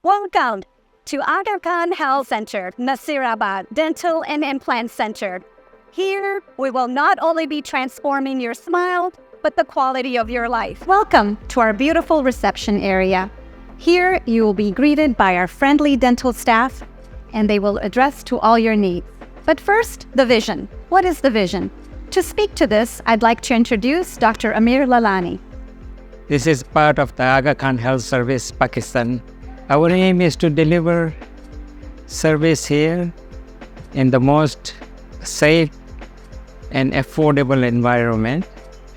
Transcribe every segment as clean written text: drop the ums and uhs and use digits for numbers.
Welcome to Aga Khan Health Center, Naseerabad Dental and Implant Center. Here, we will not only be transforming your smile, but the quality of your life. Welcome to our beautiful reception area. Here, you will be greeted by our friendly dental staff, and they will address to all your needs. But first, the vision. What is the vision? To speak to this, I'd like to introduce Dr. Amir Lalani. This is part of the Aga Khan Health Service, Pakistan. Our aim is to deliver service here in the most safe and affordable environment,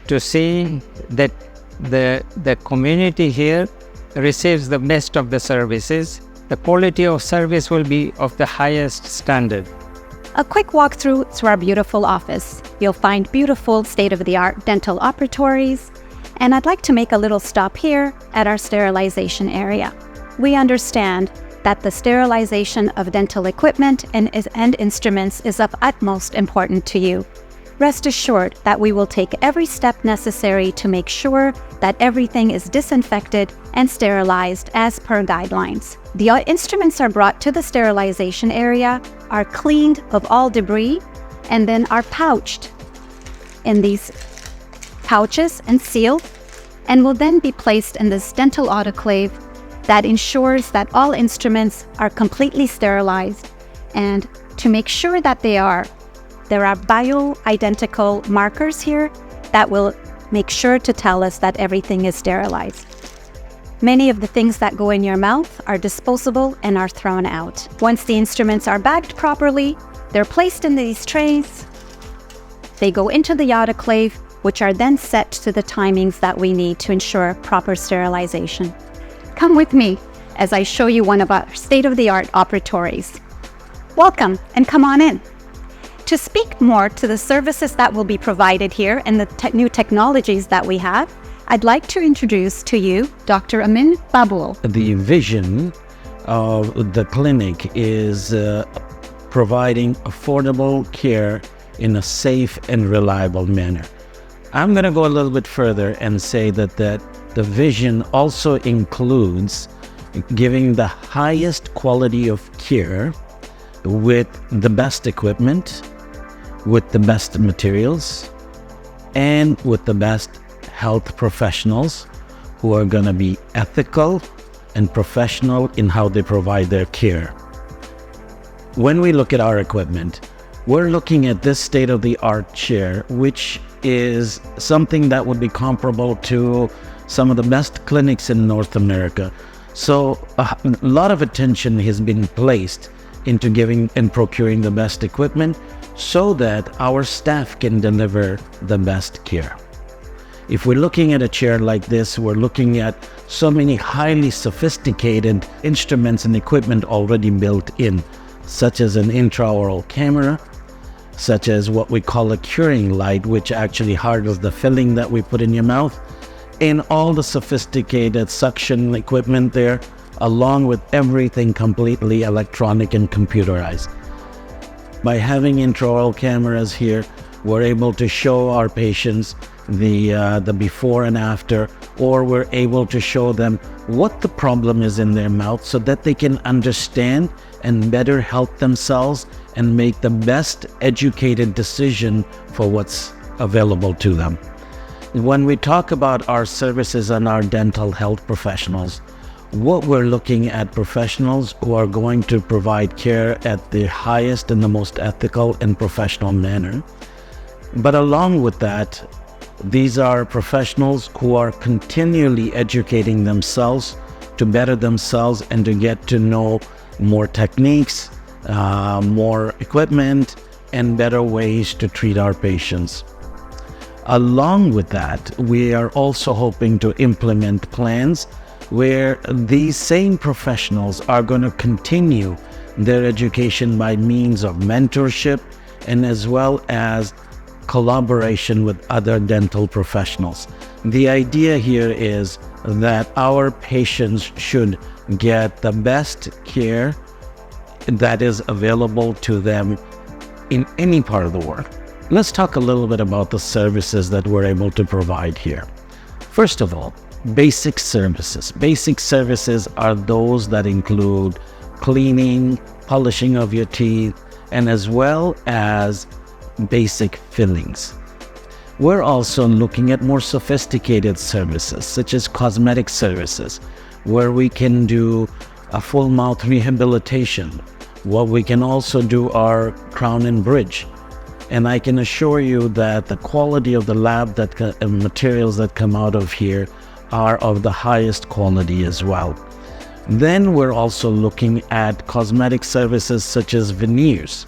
to see that the community here receives the best of the services. The quality of service will be of the highest standard. A quick walkthrough to our beautiful office. You'll find beautiful state-of-the-art dental operatories, and I'd like to make a little stop here at our sterilization area. We understand that the sterilization of dental equipment and instruments is of utmost importance to you. Rest assured that we will take every step necessary to make sure that everything is disinfected and sterilized as per guidelines. The instruments are brought to the sterilization area, are cleaned of all debris, and then are pouched in these pouches and sealed, and will then be placed in this dental autoclave that ensures that all instruments are completely sterilized. And to make sure that there are bio-identical markers here that will make sure to tell us that everything is sterilized. Many of the things that go in your mouth are disposable and are thrown out. Once the instruments are bagged properly, they're placed in these trays. They go into the autoclave, which are then set to the timings that we need to ensure proper sterilization. Come with me as I show you one of our state-of-the-art operatories. Welcome, and come on in. To speak more to the services that will be provided here and the new technologies that we have, I'd like to introduce to you Dr. Amin Babul. The vision of the clinic is providing affordable care in a safe and reliable manner. I'm going to go a little bit further and say that the vision also includes giving the highest quality of care with the best equipment, with the best materials, and with the best health professionals who are going to be ethical and professional in how they provide their care. When we look at our equipment, we're looking at this state-of-the-art chair, which is something that would be comparable to some of the best clinics in North America. So a lot of attention has been placed into giving and procuring the best equipment so that our staff can deliver the best care. If we're looking at a chair like this, we're looking at so many highly sophisticated instruments and equipment already built in, such as an intraoral camera, such as what we call a curing light, which actually hardens the filling that we put in your mouth, and all the sophisticated suction equipment there, along with everything completely electronic and computerized. By having intraoral cameras here, we're able to show our patients the before and after, or we're able to show them what the problem is in their mouth so that they can understand and better help themselves and make the best educated decision for what's available to them. When we talk about our services and our dental health professionals, what we're looking at professionals who are going to provide care at the highest and the most ethical and professional manner. But along with that, these are professionals who are continually educating themselves to better themselves and to get to know more techniques, more equipment, and better ways to treat our patients. Along with that, we are also hoping to implement plans where these same professionals are going to continue their education by means of mentorship and as well as collaboration with other dental professionals. The idea here is that our patients should get the best care that is available to them in any part of the world. Let's talk a little bit about the services that we're able to provide here. First of all, basic services. Basic services are those that include cleaning, polishing of your teeth, and as well as basic fillings. We're also looking at more sophisticated services, such as cosmetic services, where we can do a full mouth rehabilitation. What we can also do are crown and bridge. And I can assure you that the quality of the lab materials that come out of here are of the highest quality as well. Then we're also looking at cosmetic services such as veneers,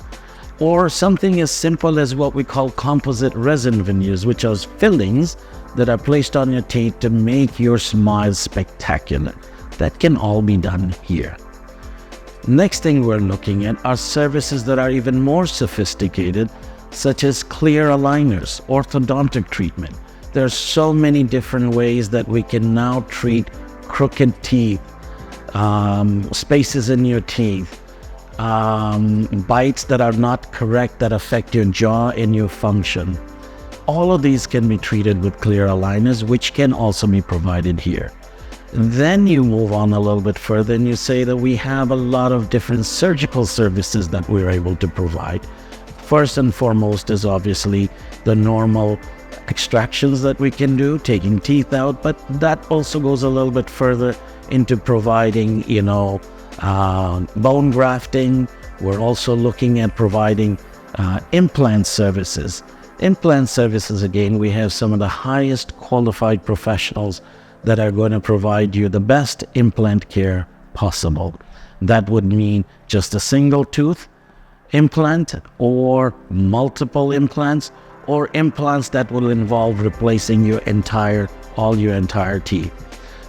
or something as simple as what we call composite resin veneers, which are fillings that are placed on your teeth to make your smile spectacular. That can all be done here. Next thing we're looking at are services that are even more sophisticated, such as clear aligners, orthodontic treatment. There are so many different ways that we can now treat crooked teeth, spaces in your teeth, bites that are not correct that affect your jaw and your function. All of these can be treated with clear aligners, which can also be provided here. Then you move on a little bit further and you say that we have a lot of different surgical services that we're able to provide. First and foremost is obviously the normal extractions that we can do, taking teeth out, but that also goes a little bit further into providing, bone grafting. We're also looking at providing implant services. Implant services, again, we have some of the highest qualified professionals that are going to provide you the best implant care possible. That would mean just a single tooth implant, or multiple implants, or implants that will involve replacing all your entire teeth.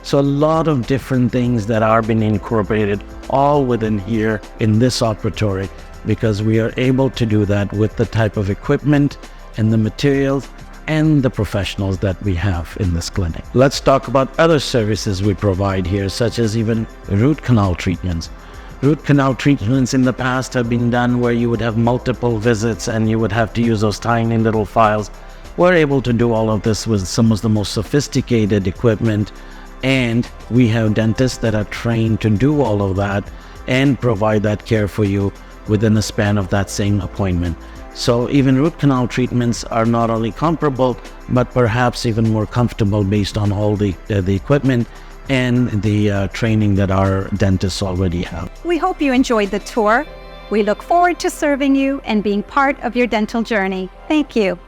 So a lot of different things that are being incorporated all within here in this operatory, because we are able to do that with the type of equipment and the materials and the professionals that we have in this clinic. Let's talk about other services we provide here, such as even root canal treatments. Root canal treatments in the past have been done where you would have multiple visits and you would have to use those tiny little files. We're able to do all of this with some of the most sophisticated equipment, and we have dentists that are trained to do all of that and provide that care for you within the span of that same appointment. So even root canal treatments are not only comparable, but perhaps even more comfortable based on all the equipment and the training that our dentists already have. We hope you enjoyed the tour. We look forward to serving you and being part of your dental journey. Thank you.